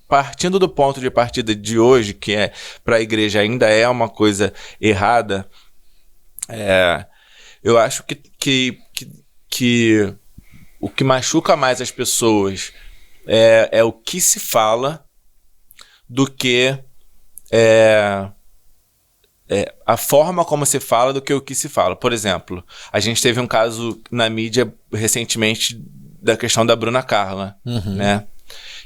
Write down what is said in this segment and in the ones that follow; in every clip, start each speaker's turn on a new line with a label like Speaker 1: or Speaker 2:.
Speaker 1: partindo do ponto de partida de hoje, que para a igreja ainda é uma coisa errada, eu acho que o que machuca mais as pessoas é o que se fala do que a forma como se fala do que o que se fala. Por exemplo, a gente teve um caso na mídia recentemente da questão da Bruna Carla, né?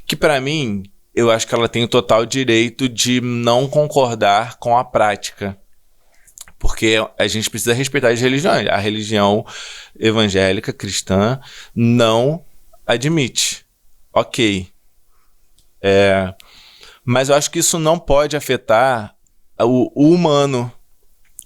Speaker 1: Que para mim, eu acho que ela tem o total direito de não concordar com a prática. Porque a gente precisa respeitar as religiões. A religião evangélica, cristã, não admite. Ok. Mas eu acho que isso não pode afetar o humano.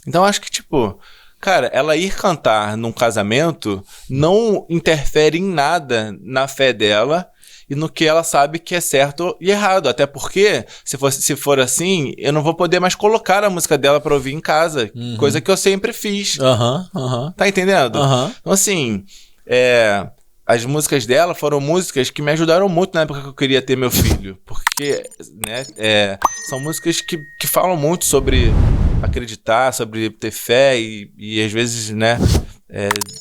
Speaker 1: Então eu acho que, tipo, cara, ela ir cantar num casamento não interfere em nada na fé dela e no que ela sabe que é certo e errado. Até porque, se for assim, eu não vou poder mais colocar a música dela pra ouvir em casa. Coisa que eu sempre fiz. Tá entendendo? Então, assim, as músicas dela foram músicas que me ajudaram muito na época que eu queria ter meu filho. Porque, né, são músicas que falam muito sobre acreditar, sobre ter fé e às vezes, né,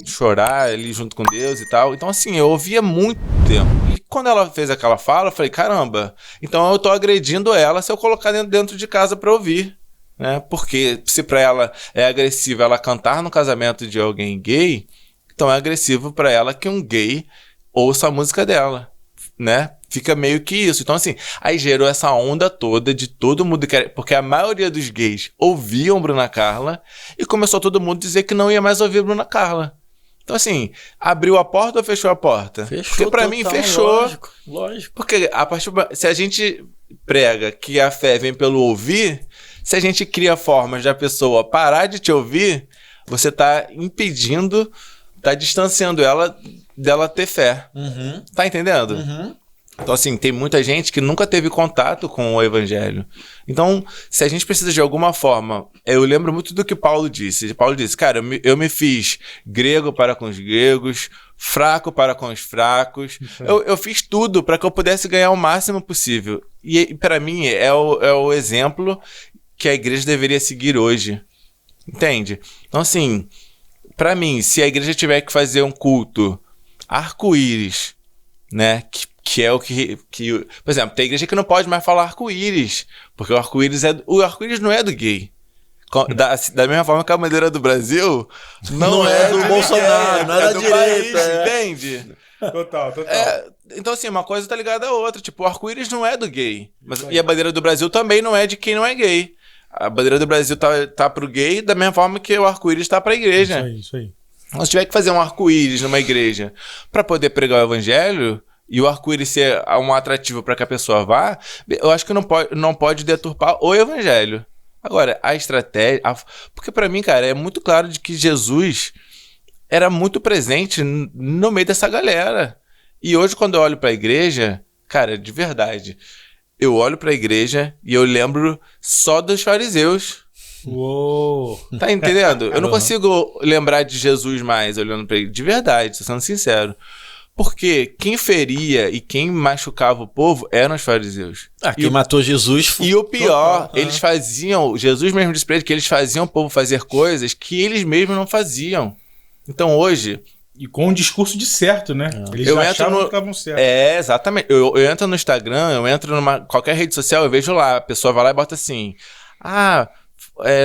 Speaker 1: chorar ali junto com Deus e tal. Então, assim, eu ouvia muito tempo. E quando ela fez aquela fala, eu falei, caramba, então eu tô agredindo ela se eu colocar dentro de casa pra ouvir, né? Porque se pra ela é agressivo ela cantar no casamento de alguém gay, então é agressivo pra ela que um gay ouça a música dela, né? Fica meio que isso. Então, assim, aí gerou essa onda toda de todo mundo porque a maioria dos gays ouviam Bruna Carla e começou todo mundo a dizer que não ia mais ouvir Bruna Carla. Então, assim, abriu a porta ou fechou a porta?
Speaker 2: Fechou.
Speaker 1: Porque pra mim fechou.
Speaker 2: Lógico.
Speaker 1: Porque se a gente prega que a fé vem pelo ouvir, se a gente cria formas da pessoa parar de te ouvir, você tá impedindo, tá distanciando ela dela ter fé. Tá entendendo? Então, assim, tem muita gente que nunca teve contato com o evangelho. Então, se a gente precisa de alguma forma... Eu lembro muito do que Paulo disse. Paulo disse, cara, eu me fiz grego para com os gregos, fraco para com os fracos. Eu fiz tudo para que eu pudesse ganhar o máximo possível. E para mim, é o exemplo que a igreja deveria seguir hoje. Entende? Então, assim, para mim, se a igreja tiver que fazer um culto arco-íris, né, que é o que... Por exemplo, tem igreja que não pode mais falar arco-íris, porque o arco-íris não é do gay. Da mesma forma que a bandeira do Brasil não é do Bolsonaro, não é da direita. Entende?
Speaker 3: Total.
Speaker 1: Então, assim, uma coisa tá ligada à outra. Tipo, o arco-íris não é do gay. E a bandeira do Brasil também não é de quem não é gay. A bandeira do Brasil tá pro gay da mesma forma que o arco-íris tá pra igreja.
Speaker 3: Isso aí.
Speaker 1: Então, se tiver que fazer um arco-íris numa igreja pra poder pregar o evangelho... E o arco-íris ser um atrativo para que a pessoa vá, eu acho que não pode deturpar o evangelho. Agora, a estratégia... Porque para mim, cara, é muito claro de que Jesus era muito presente no meio dessa galera. E hoje, quando eu olho para a igreja, cara, de verdade, eu olho para a igreja e eu lembro só dos fariseus.
Speaker 3: Uou!
Speaker 1: Tá entendendo? Eu não consigo lembrar de Jesus mais olhando para ele. De verdade, tô sendo sincero. Porque quem feria e quem machucava o povo eram os fariseus.
Speaker 2: Quem matou Jesus...
Speaker 1: E o pior, eles faziam... Jesus mesmo disse pra eles que eles faziam o povo fazer coisas que eles mesmos não faziam. Então hoje...
Speaker 3: E com um discurso de certo, né? Eles achavam que estavam certos.
Speaker 1: Exatamente. Eu entro no Instagram, eu entro numa qualquer rede social, eu vejo lá, a pessoa vai lá e bota assim...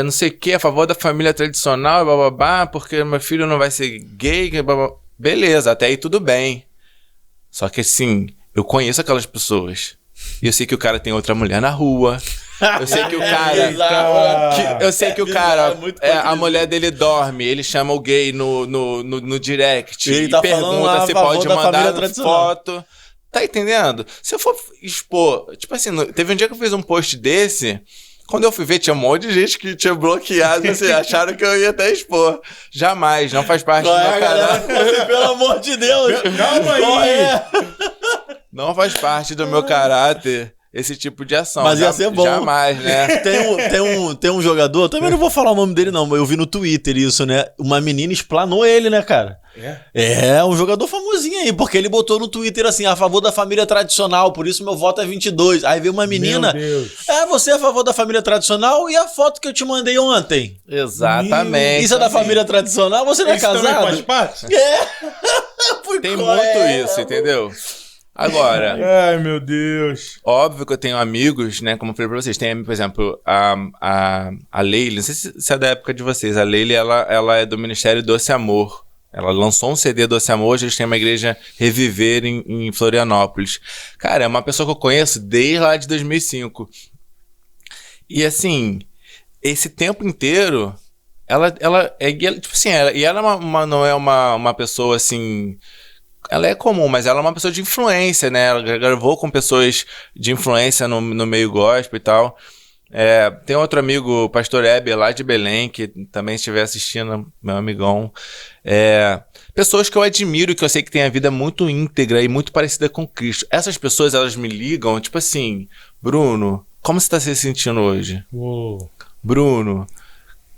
Speaker 1: não sei o que, a favor da família tradicional, bababá, porque meu filho não vai ser gay, bababá. Beleza, até aí tudo bem. Só que assim, eu conheço aquelas pessoas. E eu sei que o cara tem outra mulher na rua. Eu sei que o cara... eu sei que o cara... a mulher dele dorme, ele chama o gay no direct e pergunta se pode mandar foto. Tá entendendo? Se eu for expor... Tipo assim, teve um dia que eu fiz um post desse... Quando eu fui ver, tinha um monte de gente que tinha bloqueado, assim, acharam que eu ia até expor. Jamais, não faz parte do meu canal.
Speaker 2: Pelo amor de Deus!
Speaker 3: Calma aí!
Speaker 1: Não faz parte do meu caráter esse tipo de ação.
Speaker 2: Mas ia ser bom.
Speaker 1: Jamais, né?
Speaker 2: Tem um jogador, também não vou falar o nome dele não, mas eu vi no Twitter isso, né? Uma menina explanou ele, né, cara? É um jogador famosinho aí, porque ele botou no Twitter assim, a favor da família tradicional, por isso meu voto é 22. Aí veio uma menina, você é a favor da família tradicional e a foto que eu te mandei ontem?
Speaker 1: Exatamente.
Speaker 2: Isso é da família tradicional? Você não é casado?
Speaker 3: Faz parte?
Speaker 1: Tem muito isso, entendeu? Agora...
Speaker 3: Ai, meu Deus.
Speaker 1: Óbvio que eu tenho amigos, né? Como eu falei pra vocês. Tem, por exemplo, a Leile. Não sei se é da época de vocês. A Leile, ela é do Ministério Doce Amor. Ela lançou um CD Doce Amor. Hoje eles têm uma igreja Reviver em Florianópolis. Cara, é uma pessoa que eu conheço desde lá de 2005. E assim, esse tempo inteiro, ela é... Tipo assim, ela não é uma pessoa assim... Ela é comum, mas ela é uma pessoa de influência, né? Ela gravou com pessoas de influência no meio gospel e tal. Tem outro amigo, o pastor Heber, lá de Belém, que também estiver assistindo, meu amigão. Pessoas que eu admiro, que eu sei que têm a vida muito íntegra e muito parecida com Cristo. Essas pessoas, elas me ligam, tipo assim, Bruno, como você está se sentindo hoje?
Speaker 3: Uou.
Speaker 1: Bruno,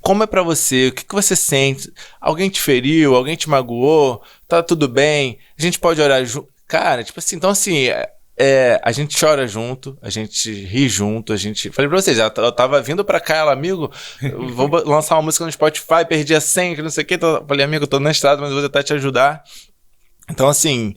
Speaker 1: como é pra você? O que você sente? Alguém te feriu? Alguém te magoou? Tá tudo bem? A gente pode orar junto? Cara, tipo assim, então assim, a gente chora junto, a gente ri junto, a gente... Falei pra vocês, eu tava vindo pra cá, ela, amigo, vou lançar uma música no Spotify, perdi a senha, que não sei o que. Falei, amigo, eu tô na estrada, mas vou tentar te ajudar. Então assim,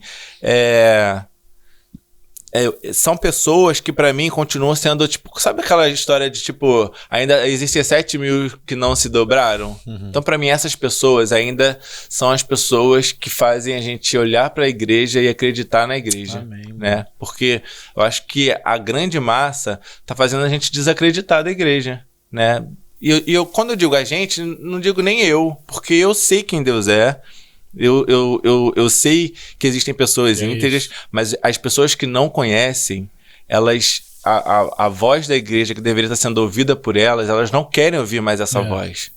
Speaker 1: são pessoas que pra mim continuam sendo, tipo, sabe aquela história de, tipo, ainda existem 7 mil que não se dobraram? Uhum. Então pra mim essas pessoas ainda são as pessoas que fazem a gente olhar pra igreja e acreditar na igreja. Amém, né? Porque eu acho que a grande massa tá fazendo a gente desacreditar da igreja, né? E eu quando eu digo a gente, não digo nem eu, porque eu sei quem Deus é. Eu sei que existem pessoas íntegras, mas as pessoas que não conhecem, elas, a voz da igreja que deveria estar sendo ouvida por elas não querem ouvir mais essa voz.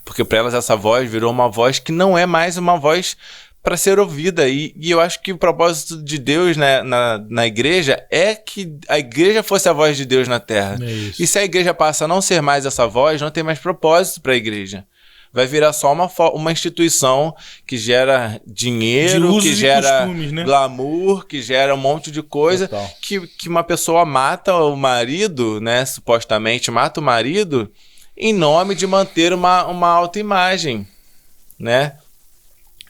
Speaker 1: Porque para elas essa voz virou uma voz que não é mais uma voz para ser ouvida. E eu acho que o propósito de Deus na igreja é que a igreja fosse a voz de Deus na terra. E se a igreja passa a não ser mais essa voz, não tem mais propósito para a igreja. Vai virar só uma instituição que gera dinheiro, que gera glamour, que gera um monte de coisa, que uma pessoa mata o marido, né? Supostamente mata o marido em nome de manter uma autoimagem, né?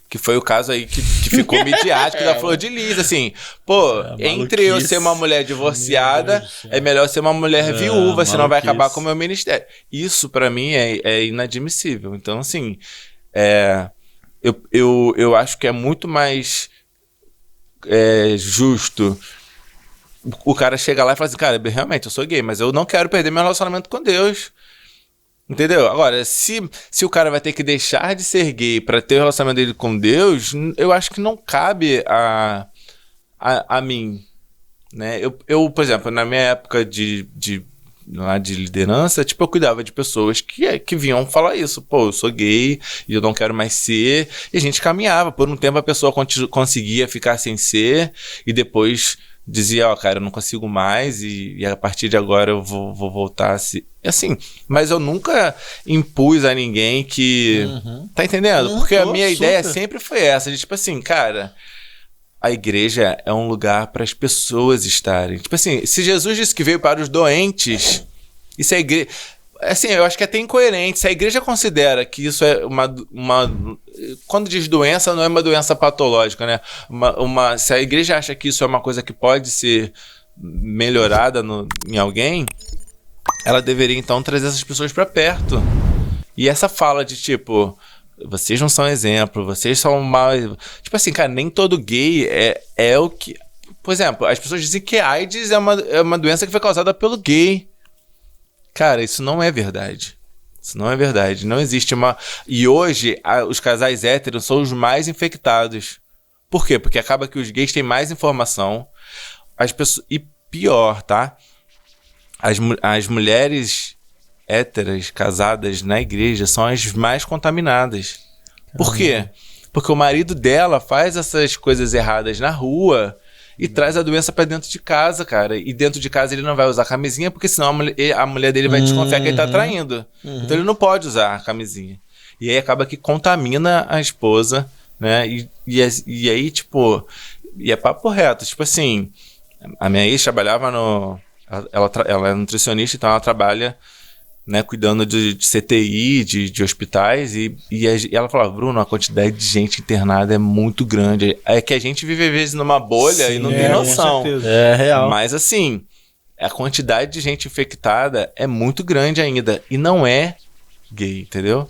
Speaker 1: Que foi o caso aí que ficou midiático da Flor de Lis, assim. Pô, entre eu ser uma mulher divorciada, é melhor ser uma mulher viúva, senão vai acabar com o meu ministério. Isso, pra mim, é inadmissível. Então, assim, eu acho que é muito mais justo o cara chegar lá e falar assim, cara, realmente, eu sou gay, mas eu não quero perder meu relacionamento com Deus. Entendeu? Agora, se o cara vai ter que deixar de ser gay pra ter o relacionamento dele com Deus, eu acho que não cabe a mim, né? Eu, por exemplo, na minha época de liderança, tipo, eu cuidava de pessoas que vinham falar isso. Pô, eu sou gay e eu não quero mais ser. E a gente caminhava. Por um tempo a pessoa conseguia ficar sem ser e depois dizia, cara, eu não consigo mais e a partir de agora eu vou voltar a se... Assim, mas eu nunca impus a ninguém que... Tá entendendo? Porque a minha ideia sempre foi essa, de tipo assim, cara, a igreja é um lugar para as pessoas estarem. Tipo assim, se Jesus disse que veio para os doentes, e se a igreja... Assim, eu acho que é até incoerente. Se a igreja considera que isso é uma quando diz doença, não é uma doença patológica, né? Se a igreja acha que isso é uma coisa que pode ser melhorada em alguém, ela deveria então trazer essas pessoas para perto. E essa fala de tipo, vocês não são exemplo, vocês são mal... Tipo assim, cara, nem todo gay é o que... Por exemplo, as pessoas dizem que AIDS é uma doença que foi causada pelo gay. Cara, isso não é verdade. Isso não é verdade. Não existe uma... E hoje, os casais héteros são os mais infectados. Por quê? Porque acaba que os gays têm mais informação. As pessoas... E pior, tá? As mulheres héteras casadas na igreja são as mais contaminadas. Por quê? Porque o marido dela faz essas coisas erradas na rua e traz a doença pra dentro de casa, cara. E dentro de casa ele não vai usar camisinha, porque senão a mulher dele vai desconfiar que ele tá traindo. Então ele não pode usar a camisinha. E aí acaba que contamina a esposa, né? E aí, tipo, e é papo reto. Tipo assim, a minha ex trabalhava no... Ela é nutricionista, então ela trabalha, né, cuidando de CTI, de hospitais, e ela falava, Bruno, a quantidade de gente internada é muito grande. É que a gente vive, às vezes, numa bolha e não tem noção.
Speaker 2: É real.
Speaker 1: Mas, assim, a quantidade de gente infectada é muito grande ainda. E não é gay, entendeu?